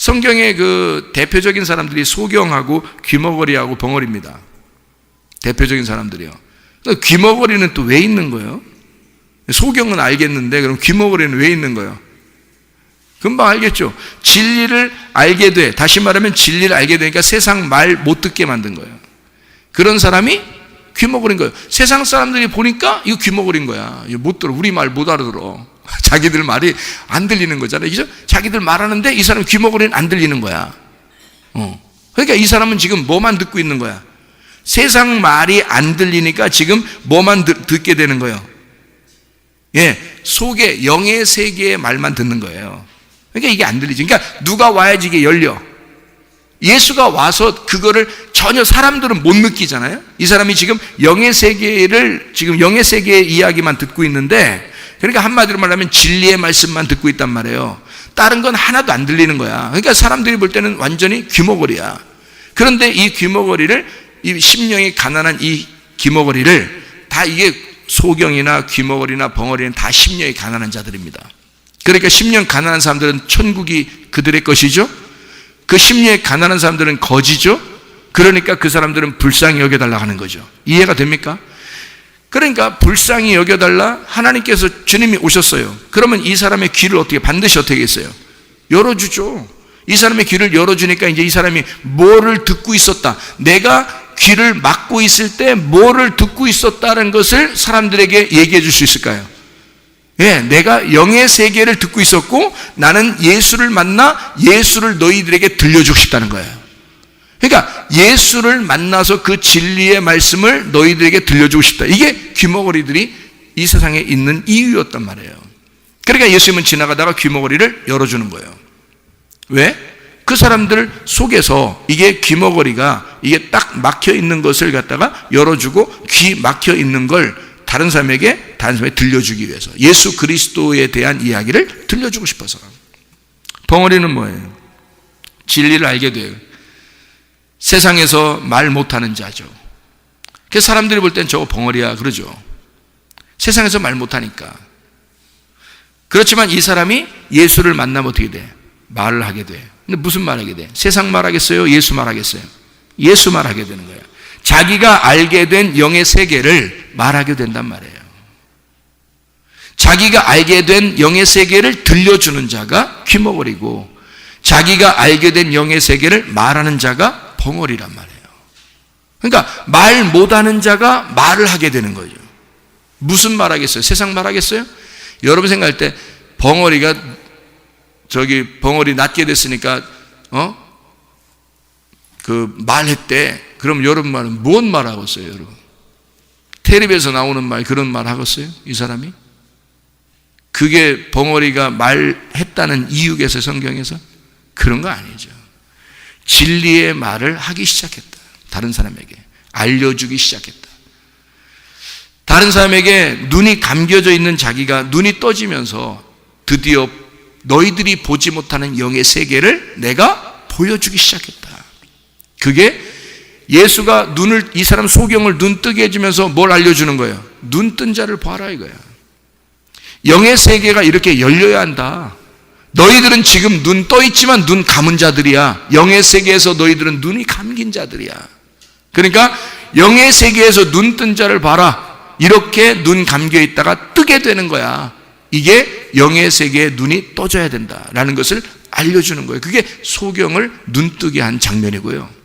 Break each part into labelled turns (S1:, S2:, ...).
S1: 성경의 그 대표적인 사람들이 소경하고 귀머거리하고 벙어리입니다. 대표적인 사람들이요. 귀머거리는 또 왜 있는 거예요? 소경은 알겠는데 그럼 귀머거리는 왜 있는 거예요? 금방 알겠죠? 진리를 알게 돼. 다시 말하면 진리를 알게 되니까 세상 말 못 듣게 만든 거예요. 그런 사람이 귀머거린 거예요. 세상 사람들이 보니까 이거 귀머거린 거야. 이거 못 들어. 우리 말 못 알아들어. 자기들 말이 안 들리는 거잖아요. 그죠? 자기들 말하는데 이 사람 귀머거리는 안 들리는 거야. 그러니까 이 사람은 지금 뭐만 듣고 있는 거야? 세상 말이 안 들리니까 지금 뭐만 듣게 되는 거예요? 예, 속에 영의 세계의 말만 듣는 거예요. 그러니까 이게 안 들리지. 그러니까 누가 와야지 이게 열려. 예수가 와서 그거를 전혀 사람들은 못 느끼잖아요. 이 사람이 지금 영의 세계를, 지금 영의 세계의 이야기만 듣고 있는데, 그러니까 한마디로 말하면 진리의 말씀만 듣고 있단 말이에요. 다른 건 하나도 안 들리는 거야. 그러니까 사람들이 볼 때는 완전히 귀머거리야. 그런데 이 귀머거리를, 이 심령이 가난한 이 귀머거리를 다 이게 소경이나 귀머거리나 벙어리는 다 심령이 가난한 자들입니다. 그러니까 심령 가난한 사람들은 천국이 그들의 것이죠. 그 심령이 가난한 사람들은 거지죠. 그러니까 그 사람들은 불쌍히 여겨달라 하는 거죠. 이해가 됩니까? 그러니까 불쌍히 여겨달라, 하나님께서 주님이 오셨어요. 그러면 이 사람의 귀를 어떻게, 반드시 어떻게 했어요? 열어주죠. 이 사람의 귀를 열어주니까 이제 이 사람이 뭐를 듣고 있었다, 내가 귀를 막고 있을 때 뭐를 듣고 있었다는 것을 사람들에게 얘기해 줄 수 있을까요? 예, 내가 영의 세계를 듣고 있었고 나는 예수를 만나 예수를 너희들에게 들려주고 싶다는 거예요. 그러니까 예수를 만나서 그 진리의 말씀을 너희들에게 들려주고 싶다. 이게 귀머거리들이 이 세상에 있는 이유였단 말이에요. 그러니까 예수님은 지나가다가 귀머거리를 열어주는 거예요. 왜? 그 사람들 속에서 이게 귀머거리가 이게 딱 막혀 있는 것을 갖다가 열어주고, 귀 막혀 있는 걸 다른 사람에게 들려주기 위해서, 예수 그리스도에 대한 이야기를 들려주고 싶어서. 벙어리는 뭐예요? 진리를 알게 돼요. 세상에서 말 못하는 자죠. 그래서 사람들이 볼 땐 저거 벙어리야 그러죠. 세상에서 말 못하니까. 그렇지만 이 사람이 예수를 만나면 어떻게 돼? 말을 하게 돼. 근데 무슨 말 하게 돼? 세상 말 하겠어요? 예수 말 하겠어요? 예수 말 하게 되는 거예요. 자기가 알게 된 영의 세계를 말하게 된단 말이에요. 자기가 알게 된 영의 세계를 들려주는 자가 귀머거리고, 자기가 알게 된 영의 세계를 말하는 자가 벙어리란 말이에요. 그러니까 말 못하는 자가 말을 하게 되는 거죠. 무슨 말 하겠어요? 세상 말 하겠어요? 여러분 생각할 때 벙어리가 벙어리 낳게 됐으니까 그 말했대. 그럼 여러분 말은 뭔 말 하겠어요, 여러분? 텔레비에서 나오는 말, 그런 말 하겠어요? 이 사람이? 그게 벙어리가 말했다는 이유겠어요, 성경에서? 그런 거 아니죠. 진리의 말을 하기 시작했다. 다른 사람에게 알려주기 시작했다. 다른 사람에게 눈이 감겨져 있는 자기가 눈이 떠지면서 드디어 너희들이 보지 못하는 영의 세계를 내가 보여주기 시작했다. 그게 예수가 이 사람 소경을 눈 뜨게 해주면서 뭘 알려주는 거예요? 눈 뜬 자를 봐라 이거야. 영의 세계가 이렇게 열려야 한다. 너희들은 지금 눈 떠 있지만 눈 감은 자들이야. 영의 세계에서 너희들은 눈이 감긴 자들이야. 그러니까 영의 세계에서 눈 뜬 자를 봐라. 이렇게 눈 감겨 있다가 뜨게 되는 거야. 이게 영의 세계에 눈이 떠져야 된다라는 것을 알려주는 거예요. 그게 소경을 눈 뜨게 한 장면이고요.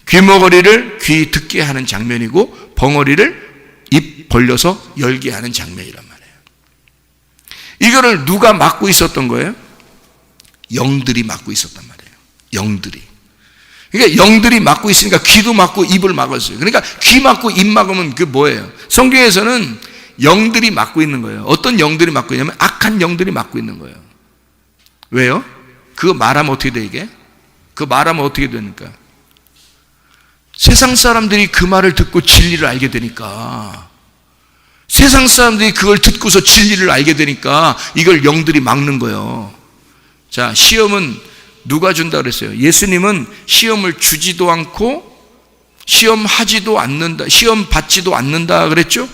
S1: 귀머거리를 귀 듣게 하는 장면이고, 벙어리를 입 벌려서 열게 하는 장면이란 말이에요. 이거를 누가 막고 있었던 거예요? 영들이 막고 있었단 말이에요. 영들이. 그러니까 영들이 막고 있으니까 귀도 막고 입을 막았어요. 그러니까 귀 막고 입 막으면 그게 뭐예요? 성경에서는 영들이 막고 있는 거예요. 어떤 영들이 막고 있냐면 악한 영들이 막고 있는 거예요. 왜요? 그거 말하면 어떻게 돼 이게? 그거 말하면 어떻게 되니까? 세상 사람들이 그 말을 듣고 진리를 알게 되니까, 세상 사람들이 그걸 듣고서 진리를 알게 되니까 이걸 영들이 막는 거예요. 자, 시험은 누가 준다 그랬어요? 예수님은 시험을 주지도 않고 시험하지도 않는다, 시험 받지도 않는다 그랬죠?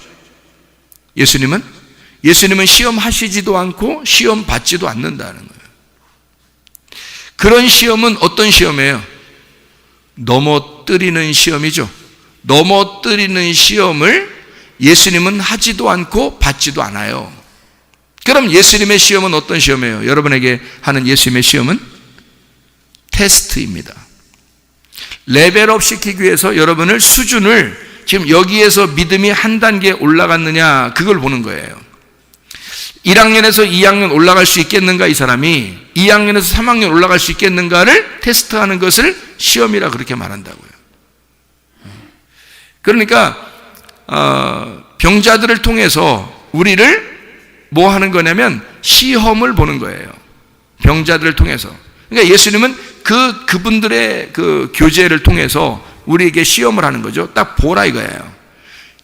S1: 예수님은 시험하시지도 않고 시험 받지도 않는다는 거예요. 그런 시험은 어떤 시험이에요? 넘어뜨리는 시험이죠. 넘어뜨리는 시험을 예수님은 하지도 않고 받지도 않아요. 그럼 예수님의 시험은 어떤 시험이에요? 여러분에게 하는 예수님의 시험은 테스트입니다. 레벨업 시키기 위해서 여러분을 수준을 지금 여기에서 믿음이 한 단계 올라갔느냐 그걸 보는 거예요. 1학년에서 2학년 올라갈 수 있겠는가, 이 사람이 2학년에서 3학년 올라갈 수 있겠는가를 테스트하는 것을 시험이라 그렇게 말한다고요. 그러니까 병자들을 통해서 우리를 뭐 하는 거냐면 시험을 보는 거예요. 병자들을 통해서. 그러니까 예수님은 그분들의 그 교제를 통해서 우리에게 시험을 하는 거죠. 딱 보라 이거예요.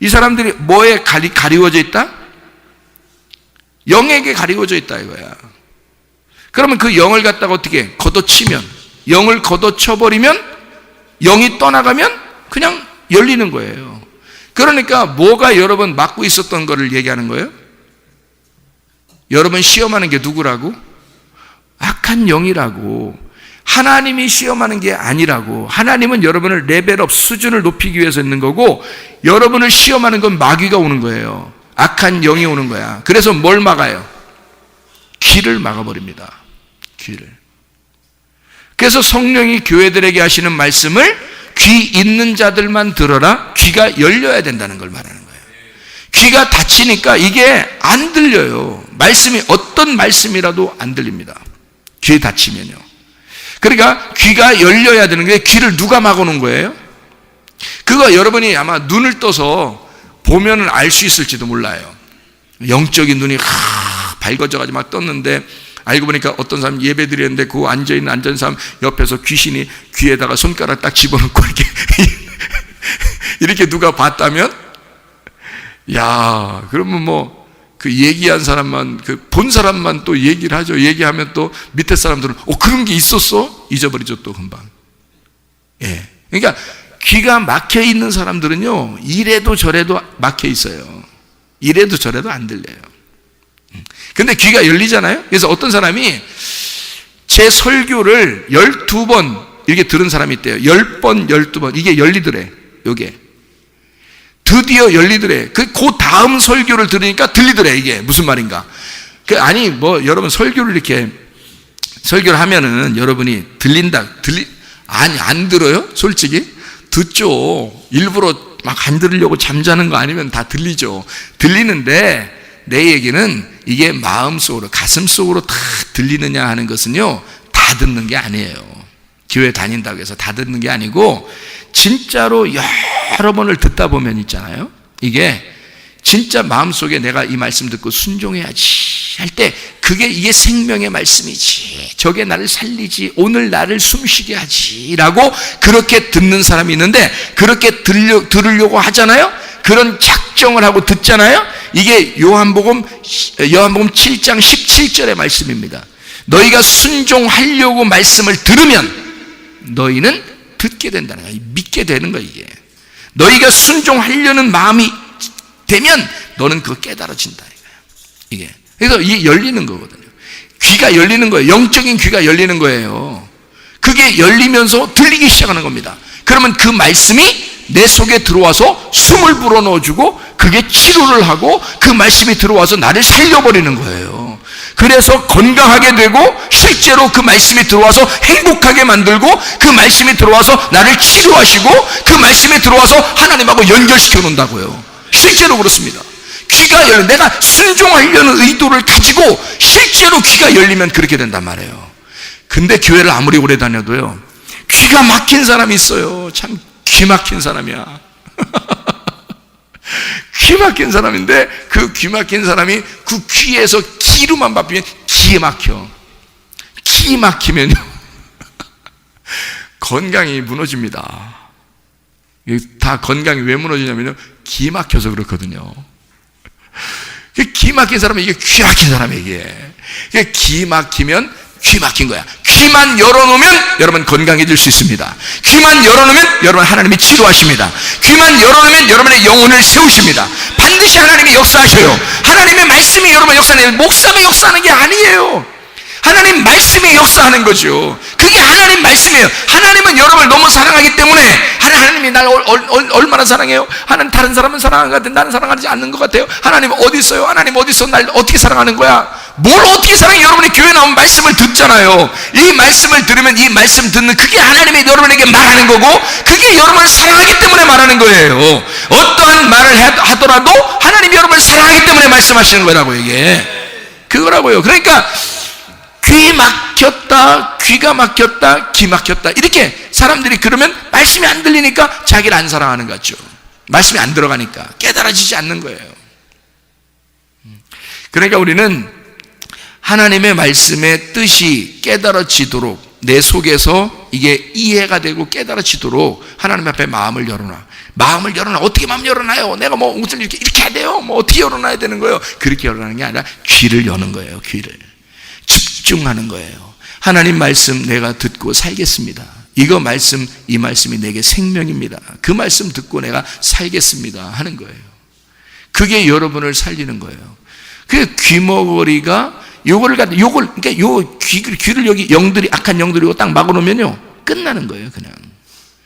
S1: 이 사람들이 뭐에 가리워져 있다? 영에게 가리워져 있다 이거야. 그러면 그 영을 갖다가 어떻게 걷어치면, 영을 걷어쳐버리면, 영이 떠나가면 그냥 열리는 거예요. 그러니까 뭐가 여러분 막고 있었던 거를 얘기하는 거예요? 여러분 시험하는 게 누구라고? 악한 영이라고. 하나님이 시험하는 게 아니라고. 하나님은 여러분을 레벨업 수준을 높이기 위해서 있는 거고, 여러분을 시험하는 건 마귀가 오는 거예요. 악한 영이 오는 거야. 그래서 뭘 막아요? 귀를 막아버립니다. 귀를. 그래서 성령이 교회들에게 하시는 말씀을 귀 있는 자들만 들어라. 귀가 열려야 된다는 걸 말하는 거예요. 귀가 닫히니까 이게 안 들려요. 말씀이 어떤 말씀이라도 안 들립니다. 귀에 닫히면요. 그러니까 귀가 열려야 되는 게, 귀를 누가 막아놓은 거예요? 그거 여러분이 아마 눈을 떠서 보면은 알 수 있을지도 몰라요. 영적인 눈이 밝아져가지고 막 떴는데, 알고 보니까 어떤 사람 예배 드리는데 그 앉아있는 사람 옆에서 귀신이 귀에다가 손가락 딱 집어넣고 이렇게 누가 봤다면, 야, 그러면 뭐 그 얘기한 사람만, 그 본 사람만 또 얘기를 하죠. 얘기하면 또 밑에 사람들은 그런 게 있었어? 잊어버리죠 또 금방. 예. 그러니까 귀가 막혀 있는 사람들은요, 이래도 저래도 막혀 있어요. 이래도 저래도 안 들려요. 근데 귀가 열리잖아요. 그래서 어떤 사람이 제 설교를 12번 이렇게 들은 사람이 있대요. 10번, 12번. 이게 열리더래. 요게. 드디어 열리더래. 그 다음 설교를 들으니까 들리더래. 이게 무슨 말인가. 아니, 뭐, 여러분 설교를 이렇게, 설교를 하면은 여러분이 아니, 안 들어요? 솔직히? 듣죠. 일부러 막 안 들으려고 잠자는 거 아니면 다 들리죠. 들리는데, 내 얘기는 이게 마음속으로, 가슴속으로 다 들리느냐 하는 것은요, 다 듣는 게 아니에요. 교회 다닌다고 해서 다 듣는 게 아니고, 진짜로 여러 번을 듣다 보면 있잖아요. 이게 진짜 마음속에 내가 이 말씀 듣고 순종해야지 할 때, 이게 생명의 말씀이지, 저게 나를 살리지, 오늘 나를 숨쉬게 하지 라고 그렇게 듣는 사람이 있는데, 그렇게 들으려고 하잖아요. 그런 작정을 하고 듣잖아요. 이게 요한복음 7장 17절의 말씀입니다. 너희가 순종하려고 말씀을 들으면 너희는 듣게 된다는 거야. 믿게 되는 거야. 이게 너희가 순종하려는 마음이 되면 너는 그거 깨달아진다 이게. 그래서 이게 열리는 거거든요. 귀가 열리는 거예요. 영적인 귀가 열리는 거예요. 그게 열리면서 들리기 시작하는 겁니다. 그러면 그 말씀이 내 속에 들어와서 숨을 불어넣어주고, 그게 치료를 하고, 그 말씀이 들어와서 나를 살려버리는 거예요. 그래서 건강하게 되고, 실제로 그 말씀이 들어와서 행복하게 만들고, 그 말씀이 들어와서 나를 치료하시고, 그 말씀이 들어와서 하나님하고 연결시켜 놓는다고요. 실제로 그렇습니다. 내가 순종하려는 의도를 가지고 실제로 귀가 열리면 그렇게 된단 말이에요. 근데 교회를 아무리 오래 다녀도요, 귀가 막힌 사람이 있어요. 참 귀 막힌 사람이야. 귀 막힌 사람인데, 그 귀 막힌 사람이 그 귀에서 기로만 밟히면 기에 막혀. 기 막히면요 건강이 무너집니다. 다 건강이 왜 무너지냐면요, 기 막혀서 그렇거든요. 기 막힌 사람은 이게 귀 막힌 사람이에요. 이게 기 막히면 귀 막힌 거야. 귀만 열어놓으면 여러분 건강해질 수 있습니다. 귀만 열어놓으면 여러분 하나님이 치료하십니다. 귀만 열어놓으면 여러분의 영혼을 세우십니다. 반드시 하나님이 역사하셔요. 하나님의 말씀이 여러분 역사하는, 목사가 역사하는 게 아니에요. 하나님 말씀이 역사하는 거죠. 그 그게 하나님 말씀이에요. 하나님은 여러분을 너무 사랑하기 때문에 하나님이 날 얼마나 사랑해요? 하나님 다른 사람은 사랑하는 것 같은데 나는 사랑하지 않는 것 같아요. 하나님 어디 있어요? 하나님 어디 있어? 날 어떻게 사랑하는 거야? 뭘 어떻게 사랑해? 여러분이 교회 나오면 말씀을 듣잖아요. 이 말씀을 들으면 이 말씀 듣는 그게 하나님이 여러분에게 말하는 거고 그게 여러분을 사랑하기 때문에 말하는 거예요. 어떠한 말을 하더라도 하나님이 여러분을 사랑하기 때문에 말씀하시는 거라고 이게 그거라고요. 그러니까 귀 막혔다, 귀가 막혔다, 귀 막혔다 이렇게 사람들이 그러면 말씀이 안 들리니까 자기를 안 사랑하는 것 같죠. 말씀이 안 들어가니까 깨달아지지 않는 거예요. 그러니까 우리는 하나님의 말씀의 뜻이 깨달아지도록 내 속에서 이게 이해가 되고 깨달아지도록 하나님 앞에 마음을 열어놔. 마음을 열어놔. 어떻게 마음 열어놔요? 내가 뭐 옷을 이렇게 해야 돼요? 뭐 어떻게 열어놔야 되는 거예요? 그렇게 열어놔는 게 아니라 귀를 여는 거예요. 귀를 집중하는 거예요. 하나님 말씀 내가 듣고 살겠습니다. 이거 말씀, 이 말씀이 내게 생명입니다. 그 말씀 듣고 내가 살겠습니다 하는 거예요. 그게 여러분을 살리는 거예요. 그 귀머거리가 그러니까 요 귀를 여기 영들이, 악한 영들이 딱 막아놓으면요, 끝나는 거예요, 그냥.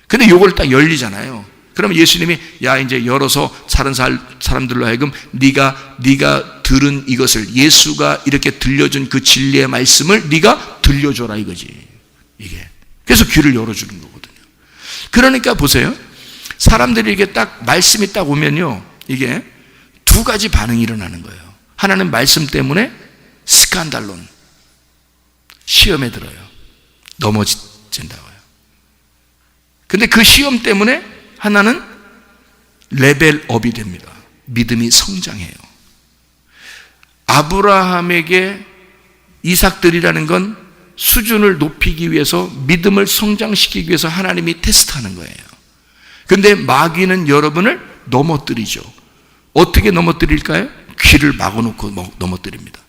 S1: 근데 요걸 딱 열리잖아요. 그러면 예수님이, 야, 이제 열어서 다른 사람들로 하여금 네가 들은 이것을, 예수가 이렇게 들려준 그 진리의 말씀을 네가 들려줘라 이거지, 이게. 그래서 귀를 열어주는 거거든요. 그러니까 보세요. 사람들이 이게 딱, 말씀이 딱 오면요, 이게 두 가지 반응이 일어나는 거예요. 하나는 말씀 때문에 스칸달론, 시험에 들어요. 넘어진다고요. 근데 그 시험 때문에 하나는 레벨업이 됩니다. 믿음이 성장해요. 아브라함에게 이삭들이라는 건 수준을 높이기 위해서, 믿음을 성장시키기 위해서 하나님이 테스트하는 거예요. 근데 마귀는 여러분을 넘어뜨리죠. 어떻게 넘어뜨릴까요? 귀를 막아놓고 넘어뜨립니다.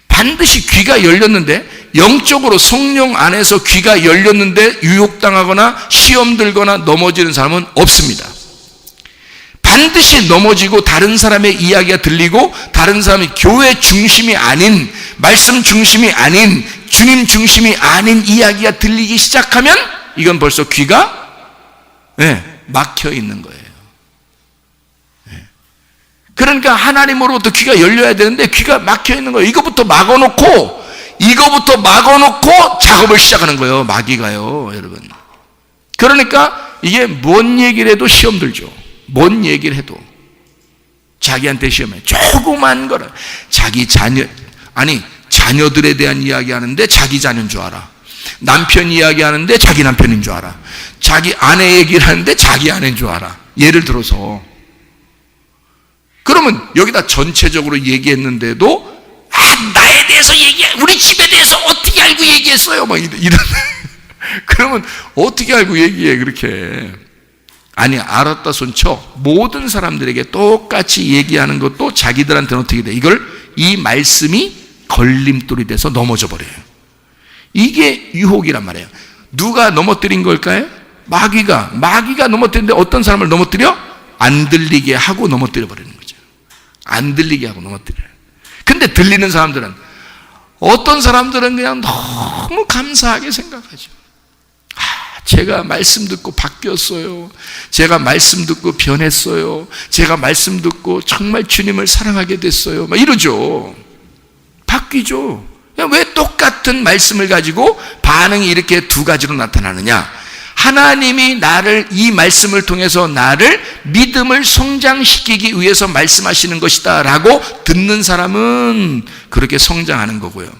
S1: 반드시 귀가 열렸는데, 영적으로 성령 안에서 귀가 열렸는데 유혹당하거나 시험 들거나 넘어지는 사람은 없습니다. 반드시 넘어지고 다른 사람의 이야기가 들리고 다른 사람이 교회 중심이 아닌, 말씀 중심이 아닌, 주님 중심이 아닌 이야기가 들리기 시작하면 이건 벌써 귀가 막혀 있는 거예요. 그러니까 하나님으로부터 귀가 열려야 되는데 귀가 막혀 있는 거예요. 이거부터 막아놓고 작업을 시작하는 거예요, 마귀가요, 여러분. 그러니까 이게 뭔 얘기를 해도 시험 들죠. 뭔 얘기를 해도 자기한테 시험해. 조그만 거를 자기 자녀들에 대한 이야기 하는데 자기 자녀인 줄 알아. 남편 이야기 하는데 자기 남편인 줄 알아. 자기 아내 얘기를 하는데 자기 아내인 줄 알아. 예를 들어서. 그러면 여기다 전체적으로 얘기했는데도 나에 대해서 우리 집에 대해서 어떻게 알고 얘기했어요? 막 이런. 그러면 어떻게 알고 얘기해, 그렇게. 아니, 알았다 손쳐. 모든 사람들에게 똑같이 얘기하는 것도 자기들한테는 어떻게 돼? 이 말씀이 걸림돌이 돼서 넘어져 버려요. 이게 유혹이란 말이에요. 누가 넘어뜨린 걸까요? 마귀가 넘어뜨리는데 어떤 사람을 넘어뜨려? 안 들리게 하고 넘어뜨려 버리는 거죠. 안 들리게 하고 넘어뜨려요. 근데 들리는 사람들은, 어떤 사람들은 그냥 너무 감사하게 생각하죠. 제가 말씀 듣고 바뀌었어요. 제가 말씀 듣고 변했어요. 제가 말씀 듣고 정말 주님을 사랑하게 됐어요. 막 이러죠. 바뀌죠. 왜 똑같은 말씀을 가지고 반응이 이렇게 두 가지로 나타나느냐? 하나님이 이 말씀을 통해서 나를 믿음을 성장시키기 위해서 말씀하시는 것이다 라고 듣는 사람은 그렇게 성장하는 거고요.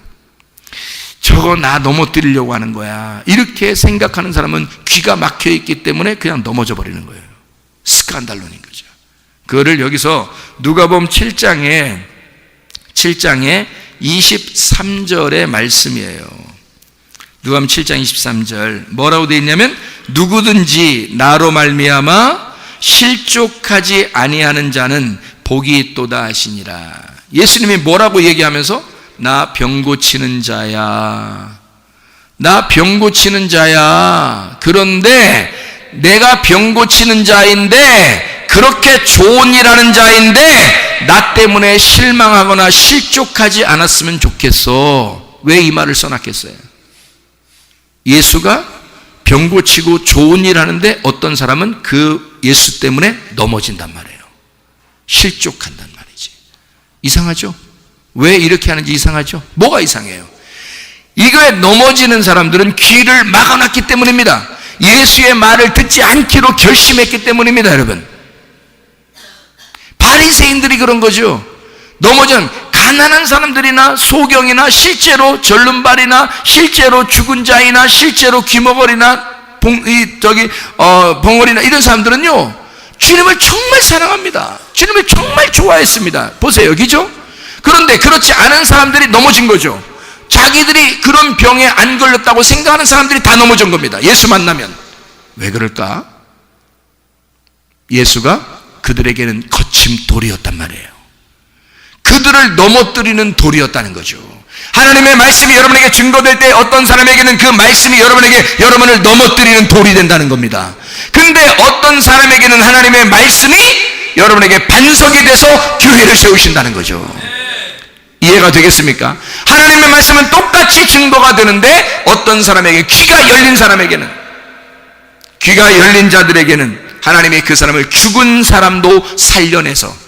S1: 저거 나 넘어뜨리려고 하는 거야, 이렇게 생각하는 사람은 귀가 막혀 있기 때문에 그냥 넘어져 버리는 거예요. 스칸달론인 거죠. 그거를 여기서 누가복음 7장에 23절의 말씀이에요. 누가복음 7장 23절 뭐라고 되어 있냐면, 누구든지 나로 말미암아 실족하지 아니하는 자는 복이 있도다 하시니라. 예수님이 뭐라고 얘기하면서? 나 병 고치는 자야. 나 병 고치는 자야. 그런데 내가 병 고치는 자인데, 그렇게 좋은 일하는 자인데 나 때문에 실망하거나 실족하지 않았으면 좋겠어. 왜 이 말을 써놨겠어요? 예수가 병 고치고 좋은 일 하는데 어떤 사람은 그 예수 때문에 넘어진단 말이에요. 실족한단 말이지. 이상하죠? 왜 이렇게 하는지 이상하죠? 뭐가 이상해요? 이거에 넘어지는 사람들은 귀를 막아놨기 때문입니다. 예수의 말을 듣지 않기로 결심했기 때문입니다, 여러분. 바리새인들이 그런 거죠. 넘어진 가난한 사람들이나 소경이나 실제로 절름발이나 실제로 죽은 자이나 실제로 귀머거리나 벙어리나 이런 사람들은요, 주님을 정말 사랑합니다. 주님을 정말 좋아했습니다. 보세요, 여기죠? 그런데 그렇지 않은 사람들이 넘어진 거죠. 자기들이 그런 병에 안 걸렸다고 생각하는 사람들이 다 넘어진 겁니다. 예수 만나면. 왜 그럴까? 예수가 그들에게는 거친 돌이었단 말이에요. 그들을 넘어뜨리는 돌이었다는 거죠. 하나님의 말씀이 여러분에게 증거될 때 어떤 사람에게는 그 말씀이 여러분을 넘어뜨리는 돌이 된다는 겁니다. 근데 어떤 사람에게는 하나님의 말씀이 여러분에게 반석이 돼서 교회를 세우신다는 거죠. 이해가 되겠습니까? 하나님의 말씀은 똑같이 증거가 되는데 어떤 사람에게, 귀가 열린 사람에게는, 귀가 열린 자들에게는 하나님이 그 사람을 죽은 사람도 살려내서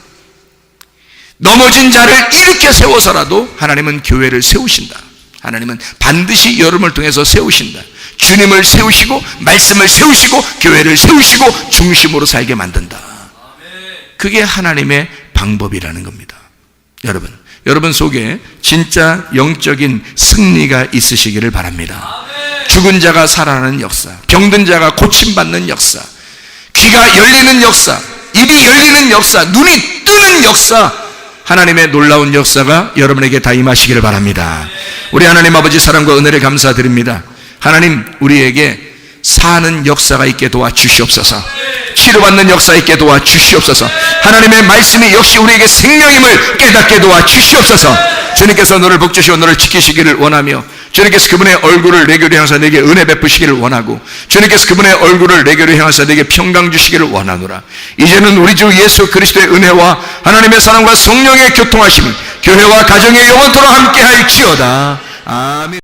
S1: 넘어진 자를 일으켜 세워서라도 하나님은 교회를 세우신다. 하나님은 반드시 여러분을 통해서 세우신다. 주님을 세우시고 말씀을 세우시고 교회를 세우시고 중심으로 살게 만든다. 그게 하나님의 방법이라는 겁니다. 여러분 속에 진짜 영적인 승리가 있으시기를 바랍니다. 죽은 자가 살아나는 역사, 병든 자가 고침받는 역사, 귀가 열리는 역사, 입이 열리는 역사, 눈이 뜨는 역사, 하나님의 놀라운 역사가 여러분에게 다 임하시기를 바랍니다. 우리 하나님 아버지 사랑과 은혜를 감사드립니다. 하나님, 우리에게 사는 역사가 있게 도와주시옵소서. 치료받는 역사 있게 도와주시옵소서. 하나님의 말씀이 역시 우리에게 생명임을 깨닫게 도와주시옵소서. 주님께서 너를 복주시고 너를 지키시기를 원하며, 주님께서 그분의 얼굴을 내 교로 향하사 내게 은혜 베푸시기를 원하고, 주님께서 그분의 얼굴을 내 교로 향하사 내게 평강 주시기를 원하노라. 이제는 우리 주 예수 그리스도의 은혜와 하나님의 사랑과 성령의 교통하심이 교회와 가정의 영원토록 함께할지어다. 아멘.